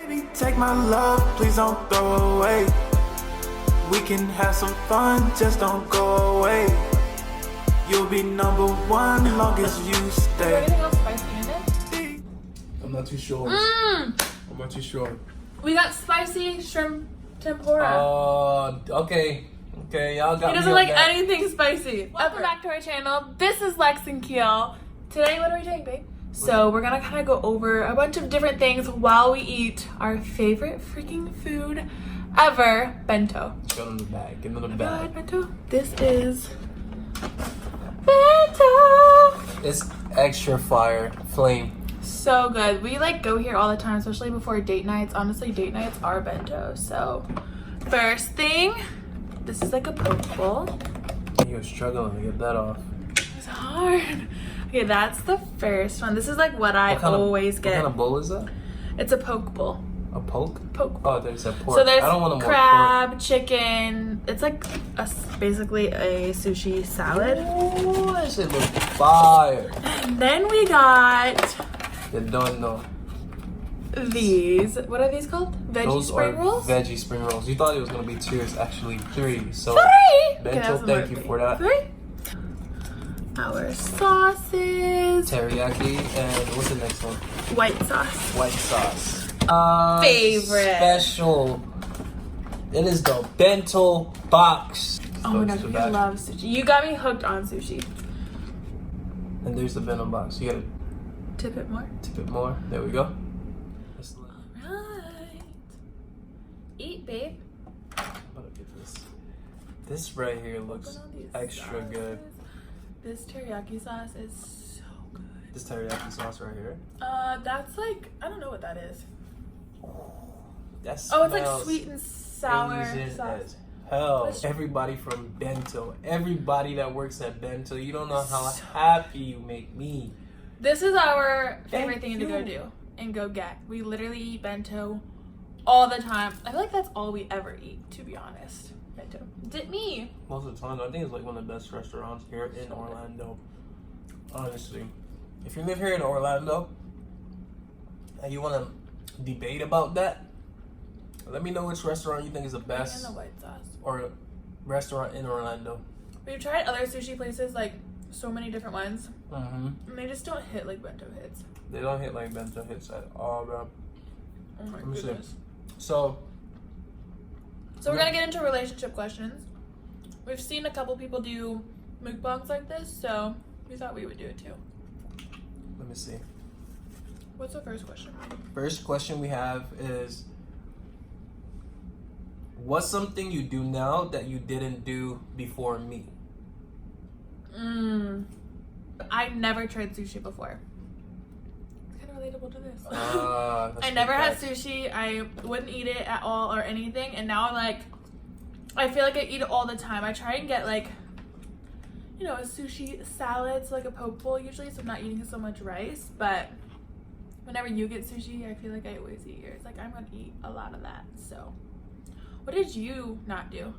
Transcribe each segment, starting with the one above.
Take my love, please don't throw away. We can have some fun, just don't go away. You'll be number one long as you Is there stay. anything else spicy in it? I'm not too sure. I'm not too sure. We got spicy shrimp tempura. Okay. Y'all got me. He doesn't on like that. anything spicy. Welcome back to our channel. This is Lex and Kiel. Today, what are we doing, babe? So we're gonna kind of go over a bunch of different things while we eat our favorite freaking food ever, bento. Get in the bag. Get in the God, bag. bento. This is bento. It's extra fire flame. So good. We like go here all the time, especially before date nights. Honestly, date nights are bento. So first thing, this is like a poke bowl. You're struggling to get that off. It's hard. Okay, that's the first one. This is like what I always get. What kind of bowl is that? It's a poke bowl. A poke? Poke bowl. Oh, there's a pork. So there's I don't want crab, chicken. It's like basically a sushi salad. Ooh, that shit looks fire. And then we got You don't know. these. What are these called? Veggie Those spring are rolls? veggie spring rolls. You thought it was gonna be two. It's actually three. So Three! Bento, thank you for that. Three. Our sauces. Teriyaki and what's the next one? White sauce. White sauce. Favorite. Special. It is the bento box. Oh my gosh, we love sushi. You got me hooked on sushi. And there's the bento box. You gotta Tip it more. tip it more. There we go. Alright. Eat, babe. I'm gonna get this. This right here looks Open all these extra sauces. good. This teriyaki sauce is so good. This teriyaki sauce right here. That's like, I don't know what that is. That's Oh, it's like sweet and sour sauce. as hell. What's- Everybody from Bento, everybody that works at Bento, you don't know how happy you make me. This is our favorite Thank thing to go you. do and go get. We literally eat bento all the time. I feel like that's all we ever eat, to be honest. Bento. Dip me. Most of the time, I think it's like one of the best restaurants here in Orlando. Honestly, if you live here in Orlando and you want to debate about that, let me know which restaurant you think is the And best the white sauce. or restaurant in Orlando. We've tried other sushi places, like so many different ones, Mm-hmm. and they just don't hit like bento hits. They don't hit like Bento hits at all, bro. Oh my Let me see. goodness. So, So we're gonna get into relationship questions. We've seen a couple people do mukbangs like this, so we thought we would do it too. let me see. What's the first question? First question we have is, what's something you do now that you didn't do before me? I never tried sushi before. It's kind of relatable to this. That's I never had good. sushi. I wouldn't eat it at all or anything, and now I'm like, I feel like I eat it all the time. I try and get like, you know, a sushi salad, so like a poke bowl usually, so I'm not eating so much rice. But whenever you get sushi, I feel like I always eat yours. Like I'm gonna eat a lot of that. So, what did you not do?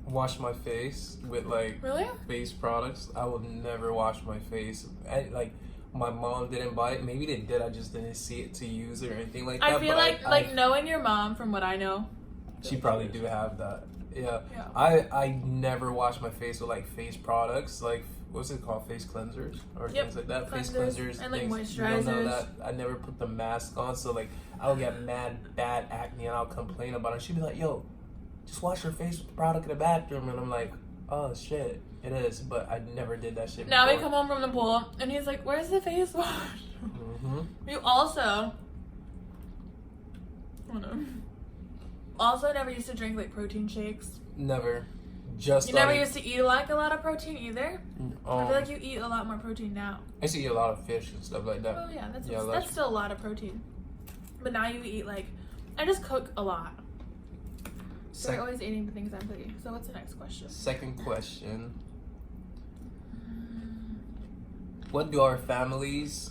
Wash my face with like Really? face products. I would never wash my face. Like my mom didn't buy it. Maybe they did. I just didn't see it to use it or anything like that. I feel but like knowing your mom, from what I know, she probably do have that. Yeah. Yeah. I never wash my face with like face products, like what's it called, face cleansers or Yep. things like that. Face Cleansers cleansers and, like, things. You don't know moisturizers. that. I never put the mask on, so like I'll get mad bad acne and I'll complain about it. She'd be like, "Yo, just wash your face with the product in the bathroom," and I'm like, "Oh shit, it is," but I never did that shit. now we before. come home from the pool and he's like, "Where's the face wash?" Mm-hmm. You also, hold on. Also never used to drink like protein shakes. Never. Just You never started- used to eat like a lot of protein either. I feel like you eat a lot more protein now. I used to eat a lot of fish and stuff like that. Oh yeah, that's Yeah, that's still a lot of protein. But now you eat like, I just cook a lot. So Sec- you're always eating the things I'm cooking. So what's the next question? Second question. What do our families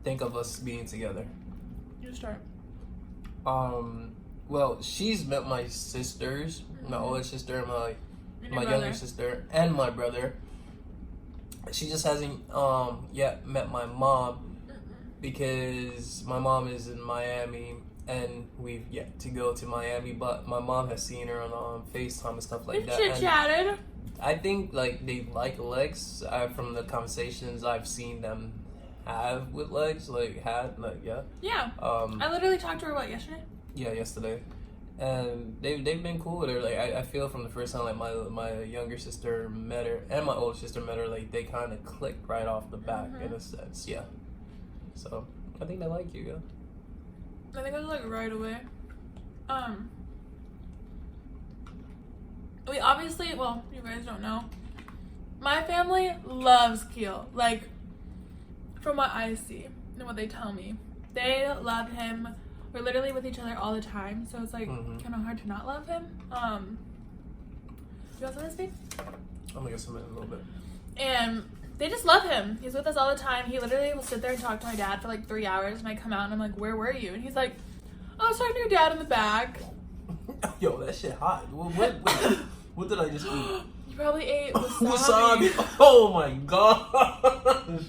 think of us being together? You start. Well, she's met my sisters, my older sister and my And your younger brother. sister and my brother. She just hasn't yet met my mom because my mom is in Miami and we've yet to go to Miami. But my mom has seen her on FaceTime and stuff like We that. chit chatted. I think like they like legs from the conversations I've seen them have with legs. Yeah. I literally talked to her yesterday. Yeah, yesterday. And they've been cool with her. Like I feel from the first time like my younger sister met her and my older sister met her, like they kind of clicked right off the bat in a sense. Yeah. So I think they like you. Yeah. I think it was like right away. We obviously, well, you guys don't know, my family loves Keel. Like, from what I see and what they tell me, they love him. We're literally with each other all the time, so it's like kind of hard to not love him. You guys want to speak? I'm gonna get some in a little bit. And they just love him. He's with us all the time. He literally will sit there and talk to my dad for like 3 hours, and I come out and I'm like, "Where were you?" And he's like, "Oh, I was talking to your dad in the back." Yo, that shit hot. What did I just eat? You probably ate wasabi. Wasabi. Oh my gosh.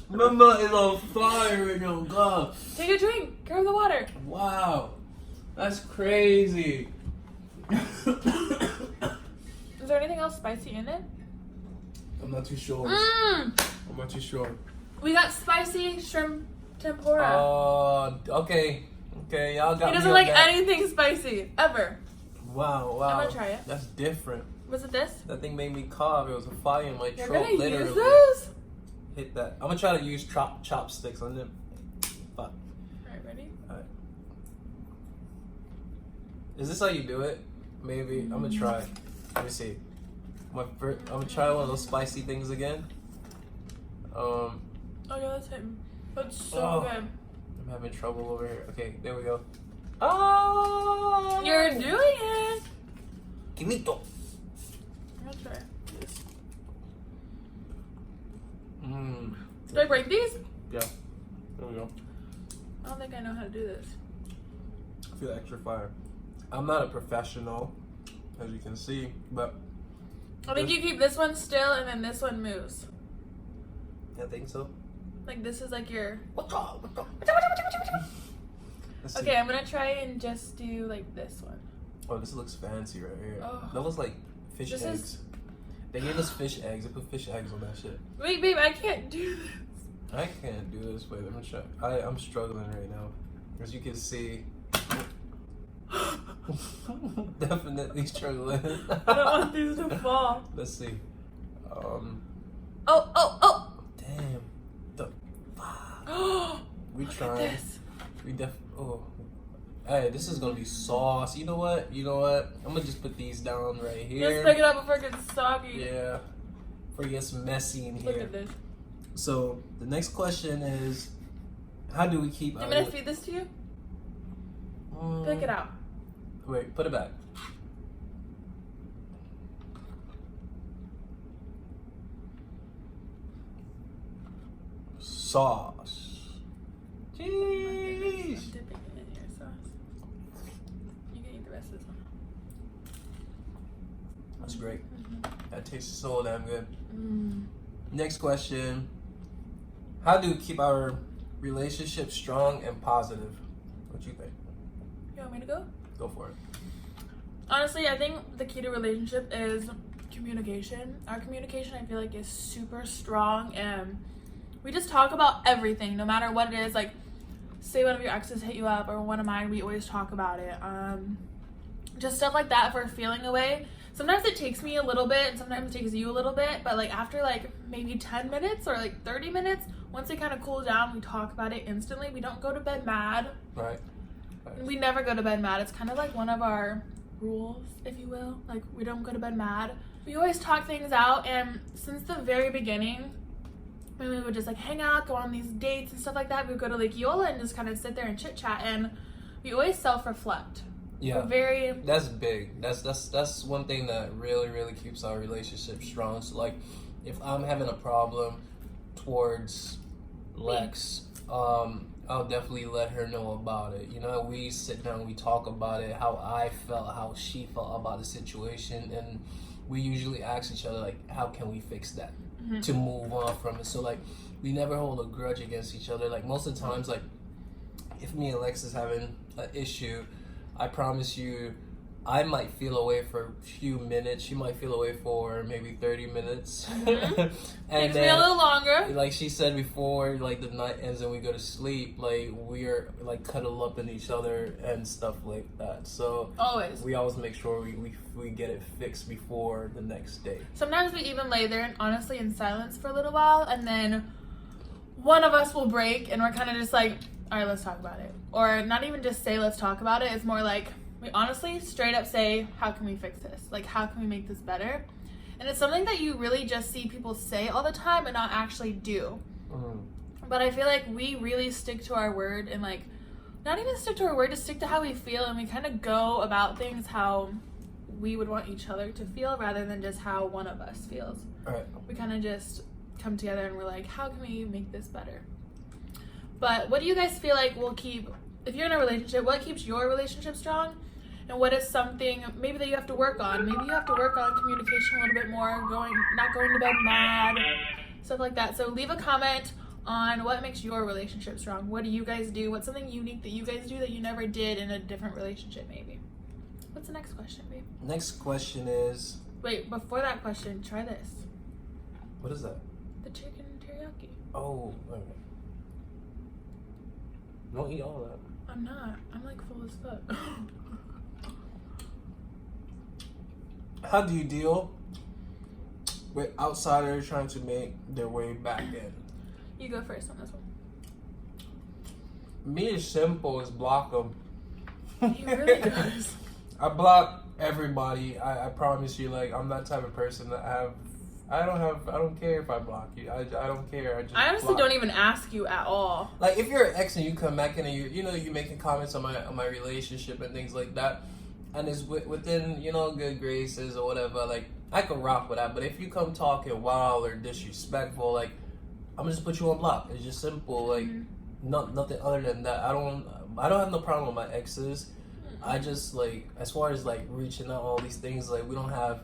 My mouth is on fire right now. God. Take a drink. Grab the water. Wow. That's crazy. Is there anything else spicy in it? I'm not too sure. I'm not too sure. We got spicy shrimp tempura. Okay. Okay, y'all got He me doesn't on like that. anything spicy, ever. Wow. I'm gonna try it. That's different. Was it this? That thing made me cough. It was a fire in my You're throat. gonna Literally. use this? Hit that. I'm gonna try to use chopsticks on them. Fuck. Alright, ready? Alright. Is this how you do it? Maybe. I'm gonna try. Let me see. I'm gonna try one of those spicy things again. Oh yeah, that's him. That's so Oh. good. I'm having trouble over here. Okay, there we go. Oh! You're doing it. Quimito. I'm gonna try this. Do I break these? Yeah. There we go. I don't think I know how to do this. I feel extra fire. I'm not a professional, as you can see, but I think you keep this one still and then this one moves. I think so. Like this is like your. Let's see. Okay, I'm gonna try and just do like this one. Oh, this looks fancy right here. Oh. That looks like fish This eggs. is- They gave us fish eggs. They put fish eggs on that shit. Wait, babe, I can't do this. I can't do this. Wait, let me try. I'm struggling right now. As you can see. Definitely struggling. I don't want these to fall. Let's see. Oh! Damn. The Oh! we Look at trying. this. We oh. Hey, this is gonna be sauce. You know what? I'm gonna just put these down right here. Just pick it up before it gets soggy. Yeah. Before it gets messy in Look here. at this. So the next question is, how do we keep? I'm gonna feed this to you. Pick it out. Wait, put it back. Sauce. I'm Jeez. dipping it in your sauce. You can eat the rest of this one. That's great. That tastes so damn good. Mm. Next question. How do we keep our relationship strong and positive? What you think? You want me to go? Go for it. Honestly, I think the key to relationship is communication. Our communication, I feel like, is super strong, and we just talk about everything, no matter what it is. Like, say one of your exes hit you up, or one of mine, we always talk about it. Just stuff like that. If we're feeling away, sometimes it takes me a little bit, and sometimes it takes you a little bit, but like after like maybe 10 minutes or like 30 minutes, once it kind of cools down, we talk about it instantly. We don't go to bed mad. Right. We never go to bed mad. It's kind of like one of our rules, if you will. Like, we don't go to bed mad. We always talk things out, and since the very beginning, when we would just like hang out, go on these dates and stuff like that, we would go to Lake Eola and just kind of sit there and chit chat, and we always self-reflect. Yeah. We're very. That's big. That's one thing that really keeps our relationship strong. So like, if I'm having a problem towards Lex, I'll definitely let her know about it. You know, we sit down, we talk about it, how I felt, how she felt about the situation, and we usually ask each other like, how can we fix that to move on from it? So like, we never hold a grudge against each other. Like most of the times, like if me and Lex is having an issue, I promise you, I might feel away for a few minutes. She might feel away for maybe 30 minutes. Mm-hmm. And Takes then, me a little longer. like she said before, like the night ends and we go to sleep, like we are like cuddle up in each other and stuff like that. So Always. we always make sure we get it fixed before the next day. Sometimes we even lay there, honestly, in silence for a little while, and then one of us will break, and we're kind of just like, all right, let's talk about it. Or not even just say, let's talk about it. It's more like, we honestly straight up say, how can we fix this? Like, how can we make this better? And it's something that you really just see people say all the time and not actually do. Mm. But I feel like we really stick to our word, and like, not even stick to our word, just stick to how we feel, and we kind of go about things how we would want each other to feel rather than just how one of us feels. All right. We kind of just come together and we're like, how can we make this better? But what do you guys feel like will keep, if you're in a relationship, what keeps your relationship strong? And what is something maybe that you have to work on? Maybe you have to work on communication a little bit more, not going to bed mad, stuff like that. So leave a comment on what makes your relationship strong. What do you guys do? What's something unique that you guys do that you never did in a different relationship maybe? What's the next question, babe? Next question is, Wait, before that question, try this. what is that? The chicken teriyaki. Oh, okay. Don't eat all that. I'm not. I'm like full as fuck. How do you deal with outsiders trying to make their way back in? You go first on this one. Me, it's simple. It's block them. He really does. I block everybody. I promise you. Like, I'm that type of person that I don't care if I block you. I don't care. I honestly block. don't even ask you at all. Like, if you're an ex and you come back in and you're making comments on my relationship and things like that, and it's within good graces or whatever, like I could rock with that. But if you come talking wild or disrespectful, like I'm gonna just put you on block. It's just simple. Like nothing other than that. I don't have no problem with my exes. I just like, as far as like reaching out all these things, like we don't have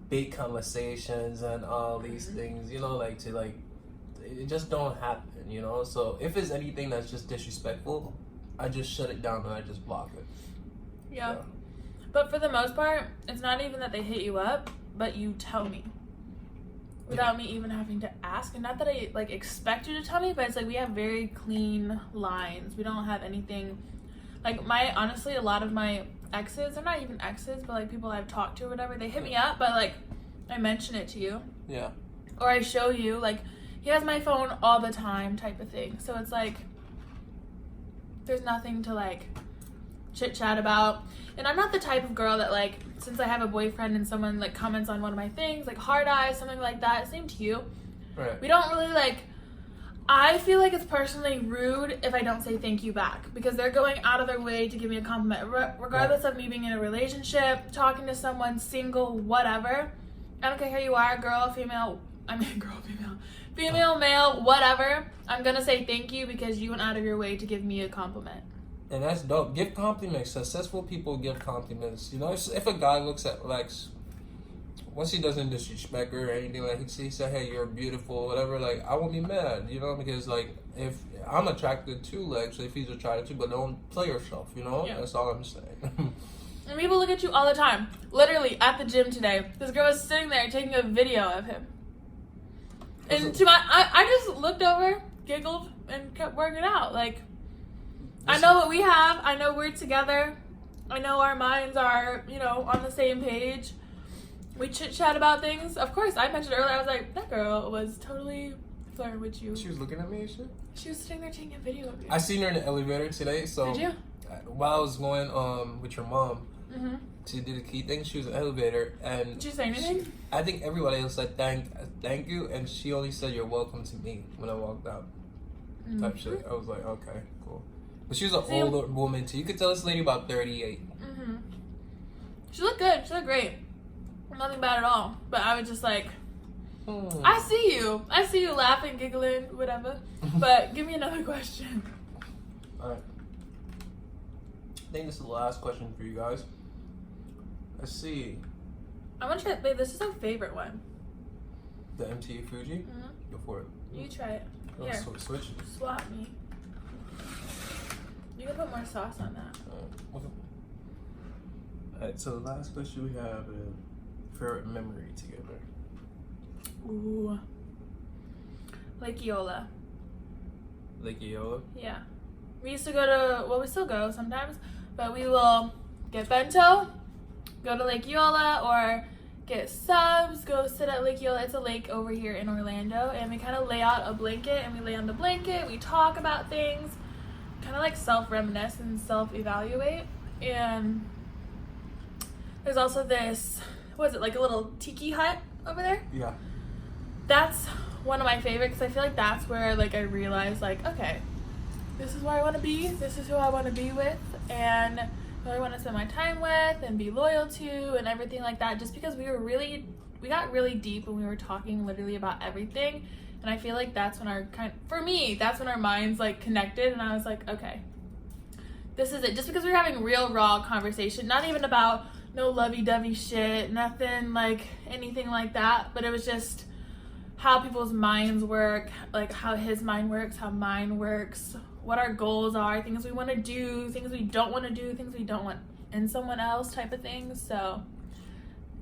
big conversations and all these things, like to like it just don't happen, So if it's anything that's just disrespectful, I just shut it down and I just block it. Yeah. But for the most part, it's not even that they hit you up, but you tell me. Without me even having to ask. And not that I like expect you to tell me, but it's like we have very clean lines. We don't have anything like honestly, a lot of my exes, they're not even exes, but like people I've talked to or whatever, they hit me up, but like I mention it to you. Yeah. Or I show you, like, he has my phone all the time type of thing. So it's like, there's nothing to like chit chat about. And I'm not the type of girl that like, since I have a boyfriend and someone like comments on one of my things, like hard eyes, something like that, same to you. Right. We don't really like, I feel like it's personally rude if I don't say thank you back, because they're going out of their way to give me a compliment, regardless of me being in a relationship, talking to someone, single, whatever. I don't care who you are, girl, female, female, male, whatever. I'm gonna say thank you because you went out of your way to give me a compliment. And that's dope. Give compliments. Successful people give compliments. If a guy looks at Lex, once he doesn't disrespect her or anything, like he said, hey, you're beautiful, whatever, like I won't be mad, because like if I'm attracted to Lex, if he's attracted to, but don't play yourself, Yeah. That's all I'm saying. And people look at you all the time. Literally at the gym today, this girl was sitting there taking a video of him. And I just looked over, giggled, and kept working out. Like, I know what we have. I know we're together. I know our minds are, on the same page. We chit chat about things. Of course, I mentioned earlier, I was like, that girl was totally flirting with you. She was looking at me and shit? She was sitting there taking a video of you. I seen her in the elevator today, so Did you? while I was going with your mom Mm-hmm. to do the key thing, she was in the elevator, and Did you say anything? I think everybody else said thank you, and she only said you're welcome to me when I walked out. Type shit. I was like, okay, cool. But she was an older woman too. You could tell this lady about 38. Mm-hmm. She looked good. She looked great. Nothing bad at all. But I was just like, I see you. I see you laughing, giggling, whatever. But give me another question. All right. I think this is the last question for you guys. Let's see. I want to try, babe, this is our favorite one. The MTE Fuji? Mm-hmm. Go for it. You try it. Oh, Here. Switch. Swap me. You can put more sauce on that. Okay. Alright, so the last question we have is favorite memory together. Ooh. Lake Eola. Lake Eola? Yeah. We used to go to, well, we still go sometimes, but we will get bento, go to Lake Eola, or get subs, go sit at Lake Eola. It's a lake over here in Orlando, and we kind of lay out a blanket, and we lay on the blanket, we talk about things, kind of like self-reminisce and self-evaluate. And there's also this, what is it, like a little tiki hut over there? Yeah. That's one of my favorites, because I feel like that's where like I realized, like, okay, this is where I want to be, this is who I want to be with, and who I want to spend my time with and be loyal to and everything like that, just because we got really deep when we were talking literally about everything. And I feel like that's when that's when our minds like connected, and I was like, okay, this is it. Just because we were having real raw conversation, not even about no lovey-dovey shit, nothing like anything like that, but it was just how people's minds work, like how his mind works, how mine works, what our goals are, things we want to do, things we don't want to do, things we don't want in someone else type of things. So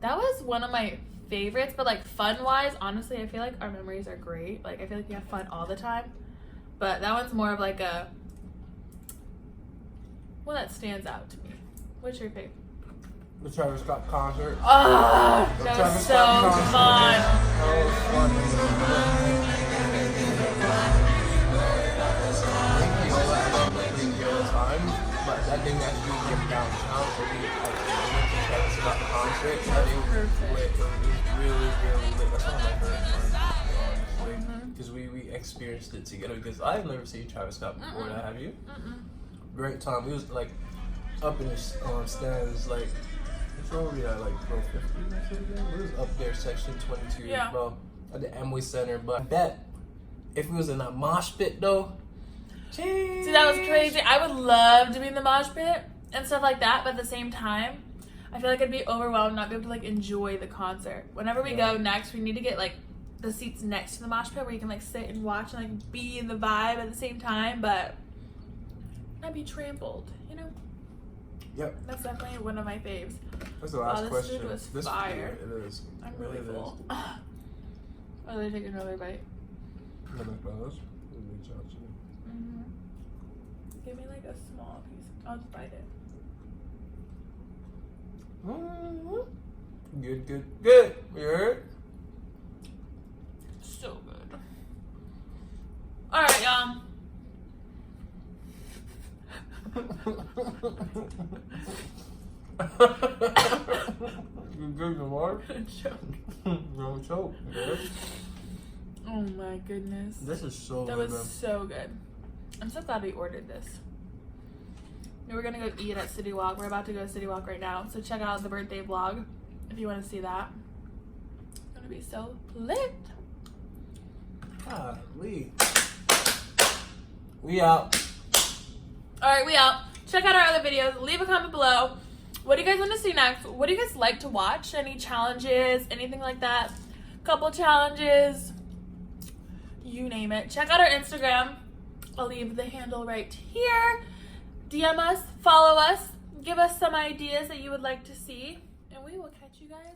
that was one of my favorites. But like fun wise, honestly, I feel like our memories are great. Like I feel like we have fun all the time, but that one's more of like a one that stands out to me. What's your favorite? The Travis Scott concert. Oh, that was so fun. That was fun. Time, but that didn't actually get downtown, so we like went to Travis Scott concert. I think it was really lit. That's one of my favorite parts, honestly, because we experienced it together. Because I've never seen Travis Scott before. That have you? Great time. We was like up in the stands, like where were we at, like row 50 or something? We was up there, section 22, Yeah. bro, at the Amway Center. But I bet if we was in that mosh pit though. See, that was crazy. I would love to be in the mosh pit and stuff like that, but at the same time, I feel like I'd be overwhelmed, not be able to like enjoy the concert. Whenever we go next, we need to get like the seats next to the mosh pit where you can like sit and watch and like be in the vibe at the same time, but not be trampled, you know? Yep. That's definitely one of my faves. That's the last this question. food was This fire. It is. I'm really full. Oh, they take another bite. Give me like a small piece. I'll just bite it. Good. You heard? So good. Alright, y'all. You good, Lamar? Choke. Don't choke. Good. Oh my goodness. This is so That good. was so good. I'm so glad we ordered this. We were gonna go eat at City Walk. We're about to go to City Walk right now. So check out the birthday vlog if you want to see that. It's gonna be so lit. We out. Alright, we out. Check out our other videos. Leave a comment below. What do you guys want to see next? What do you guys like to watch? Any challenges? Anything like that? Couple challenges? You name it. Check out our Instagram. I'll leave the handle right here. DM us, follow us, give us some ideas that you would like to see, and we will catch you guys